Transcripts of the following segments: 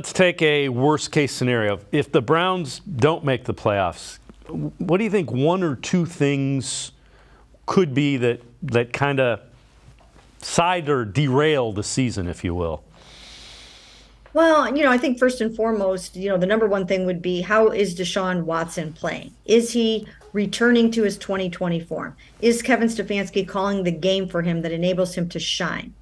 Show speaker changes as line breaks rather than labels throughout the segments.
Let's take a worst case scenario. If the Browns don't make the playoffs, what do you think one or two things could be that kind of side or derail the season, if you will?
Well, I think first and foremost, the number one thing would be, how is Deshaun Watson playing? Is he returning to his 2020 form? Is Kevin Stefanski calling the game for him that enables him to shine?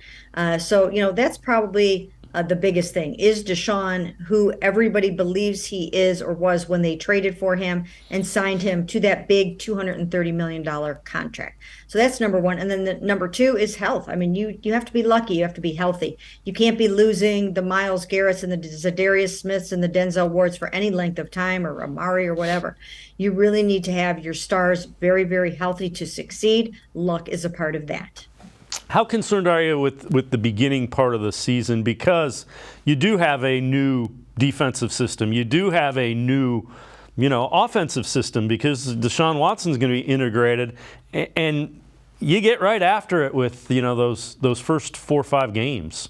So that's probably the biggest thing. Is Deshaun who everybody believes he is or was when they traded for him and signed him to that big $230 million contract? So that's number one. And then the number two is health. I mean, you have to be lucky. You have to be healthy. You can't be losing the Myles Garretts and the Zadarius Smiths and the Denzel Wards for any length of time, or Amari or whatever. You really need to have your stars very, very healthy to succeed. Luck is a part of that.
How concerned are you with the beginning part of the season? Because you do have a new defensive system. You do have a new, offensive system, because Deshaun Watson's going to be integrated. And you get right after it with, those first 4 or 5 games.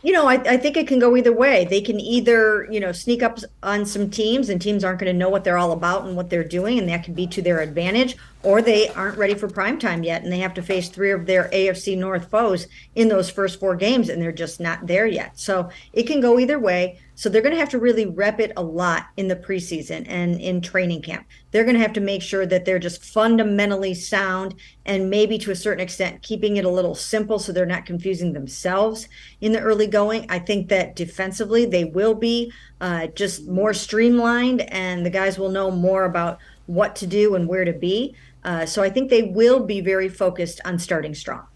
I think it can go either way. They can either, sneak up on some teams, and teams aren't going to know what they're all about and what they're doing, and that can be to their advantage, or they aren't ready for prime time yet, and they have to face 3 of their AFC North foes in those first 4 games, and they're just not there yet. So it can go either way. So they're going to have to really rep it a lot in the preseason and in training camp. They're going to have to make sure that they're just fundamentally sound, and maybe to a certain extent keeping it a little simple so they're not confusing themselves in the early going. I think that defensively they will be just more streamlined, and the guys will know more about what to do and where to be. So I think they will be very focused on starting strong.